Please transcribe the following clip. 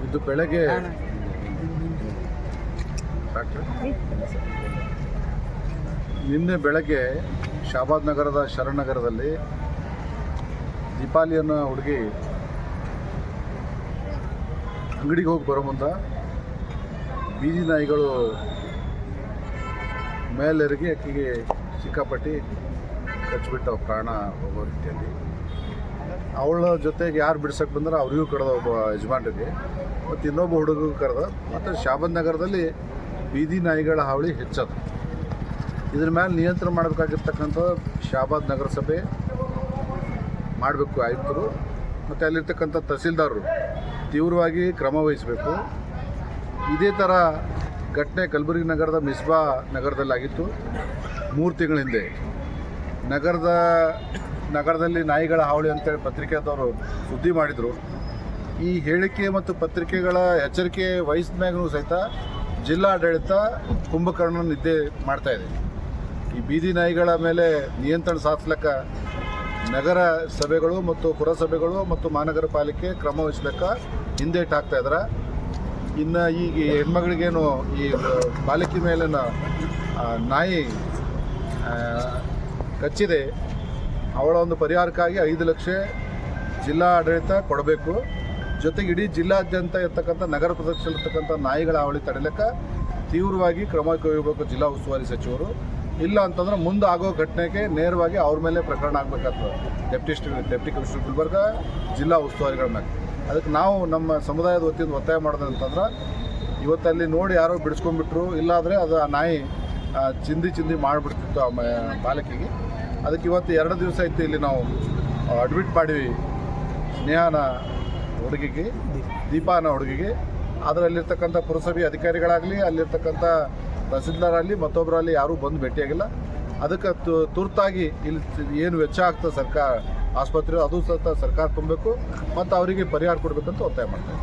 ಇದು ಬೆಳಗ್ಗೆ ನಿನ್ನೆ ಬೆಳಗ್ಗೆ ಶಾಬಾದ್ ನಗರದ ಶರಣ್ ನಗರದಲ್ಲಿ ದೀಪಾಲಿ ಅನ್ನೋ ಹುಡುಗಿ ಅಂಗಡಿಗೆ ಹೋಗಿ ಬರೋ ಮುಂದೆ ಬೀದಿ ನಾಯಿಗಳು ಮೇಲೆರಗಿ ಅಕ್ಕಿಗೆ ಸಿಕ್ಕಾಪಟ್ಟಿ ಕಚ್ಚಿಬಿಟ್ಟು ಪ್ರಾಣ ಹೋಗೋ ರೀತಿಯಲ್ಲಿ ಅವಳ ಜೊತೆಗೆ ಯಾರು ಬಿಡ್ಸಕ್ಕೆ ಬಂದ್ರೆ ಅವರಿಗೂ ಕರೆದ ಒಬ್ಬ ಯಜಮಾನ್ರಿಗೆ ಮತ್ತು ಇನ್ನೊಬ್ಬ ಹುಡುಗಿಗೂ ಕರೆದ. ಮತ್ತು ಶಾಬಾದ್ ನಗರದಲ್ಲಿ ಬೀದಿ ನಾಯಿಗಳ ಹಾವಳಿ ಹೆಚ್ಚದು. ಇದ್ರ ಮೇಲೆ ನಿಯಂತ್ರಣ ಮಾಡಬೇಕಾಗಿರ್ತಕ್ಕಂಥ ಶಾಬಾದ್ ನಗರಸಭೆ ಮಾಡಬೇಕು, ಆಯುಕ್ತರು ಮತ್ತು ಅಲ್ಲಿರ್ತಕ್ಕಂಥ ತಹಸೀಲ್ದಾರರು ತೀವ್ರವಾಗಿ ಕ್ರಮ ವಹಿಸಬೇಕು. ಇದೇ ಥರ ಘಟನೆ ಕಲಬುರಗಿ ನಗರದ ಮಿಸ್ಬಾ ನಗರದಲ್ಲಾಗಿತ್ತು 3 ತಿಂಗಳ ಹಿಂದೆ. ನಗರದಲ್ಲಿ ನಾಯಿಗಳ ಹಾವಳಿ ಅಂತೇಳಿ ಪತ್ರಿಕೆದವರು ಸುದ್ದಿ ಮಾಡಿದರು. ಈ ಹೇಳಿಕೆ ಮತ್ತು ಪತ್ರಿಕೆಗಳ ಎಚ್ಚರಿಕೆ ವಹಿಸಿದ ಮ್ಯಾಗೂ ಸಹಿತ ಜಿಲ್ಲಾಡಳಿತ ಕುಂಭಕರ್ಣ ನಿದ್ದೆ ಮಾಡ್ತಾಯಿದೆ. ಈ ಬೀದಿ ನಾಯಿಗಳ ಮೇಲೆ ನಿಯಂತ್ರಣ ಸಾಧಿಸ್ಲಿಕ್ಕೆ ನಗರ ಸಭೆಗಳು ಮತ್ತು ಪುರಸಭೆಗಳು ಮತ್ತು ಮಹಾನಗರ ಪಾಲಿಕೆ ಕ್ರಮ ವಹಿಸ್ಲಿಕ್ಕೆ ಹಿಂದೇಟು ಹಾಕ್ತಾ ಇದ್ದಾರೆ. ಇನ್ನು ಈಗ ಹೆಣ್ಮಗಳಿಗೇನು ಈ ಪಾಲಿಕೆ ಮೇಲಿನ ನಾಯಿ ಕಚ್ಚಿದೆ, ಅವಳ ಒಂದು ಪರಿಹಾರಕ್ಕಾಗಿ 5 ಲಕ್ಷ ಜಿಲ್ಲಾ ಆಡಳಿತ ಕೊಡಬೇಕು. ಜೊತೆಗೆ ಇಡೀ ಜಿಲ್ಲಾದ್ಯಂತ ಇರ್ತಕ್ಕಂಥ ನಗರ ಪ್ರದೇಶದಲ್ಲಿರ್ತಕ್ಕಂಥ ನಾಯಿಗಳ ಹಾವಳಿ ತಡೆಯಲಿಕ್ಕೆ ತೀವ್ರವಾಗಿ ಕ್ರಮ ಕೈಗೊಳ್ಳಬೇಕು ಜಿಲ್ಲಾ ಉಸ್ತುವಾರಿ ಸಚಿವರು. ಇಲ್ಲ ಅಂತಂದ್ರೆ ಮುಂದೆ ಆಗೋ ಘಟನೆಗೆ ನೇರವಾಗಿ ಅವ್ರ ಮೇಲೆ ಪ್ರಕರಣ ಆಗಬೇಕಾಗ್ತದೆ. ಡೆಪ್ಟಿ ಕಮಿಷನರ್ ಗುಲ್ಬರ್ಗ, ಜಿಲ್ಲಾ ಉಸ್ತುವಾರಿಗಳ ಮೇಲೆ. ಅದಕ್ಕೆ ನಾವು ನಮ್ಮ ಸಮುದಾಯದ ವತಿಯಿಂದ ಒತ್ತಾಯ ಮಾಡೋದು ಅಂತಂದ್ರೆ, ಇವತ್ತಲ್ಲಿ ನೋಡಿ ಯಾರೋ ಬಿಡಿಸ್ಕೊಂಡ್ಬಿಟ್ರು, ಇಲ್ಲಾದರೆ ಅದು ಆ ನಾಯಿ ಚಿಂದಿ ಮಾಡಿಬಿಡ್ತಿತ್ತು ಆ ಬಾಲಕಿಗೆ. ಅದಕ್ಕೆ ಇವತ್ತು 2 ದಿವಸ ಇತ್ತು ಇಲ್ಲಿ ನಾವು ಅಡ್ಮಿಟ್ ಮಾಡಿವಿ ಸ್ನೇಹನ ಹುಡುಗಿಗೆ, ದೀಪಾನ ಹುಡುಗಿಗೆ. ಅದರಲ್ಲಿರ್ತಕ್ಕಂಥ ಪುರಸಭೆ ಅಧಿಕಾರಿಗಳಾಗಲಿ, ಅಲ್ಲಿರ್ತಕ್ಕಂಥ ತಹಸೀಲ್ದಾರಲ್ಲಿ ಮತ್ತೊಬ್ಬರಲ್ಲಿ ಯಾರೂ ಬಂದು ಭೇಟಿಯಾಗಿಲ್ಲ. ಅದಕ್ಕೆ ತುರ್ತಾಗಿ ಇಲ್ಲಿ ಏನು ವೆಚ್ಚ ಆಗ್ತದೆ ಸರ್ಕಾರ ಆಸ್ಪತ್ರೆ, ಅದು ಸಹ ಸರ್ಕಾರ ತುಂಬಬೇಕು ಮತ್ತು ಅವರಿಗೆ ಪರಿಹಾರ ಕೊಡಬೇಕಂತ ಒತ್ತಾಯ ಮಾಡ್ತಾರೆ.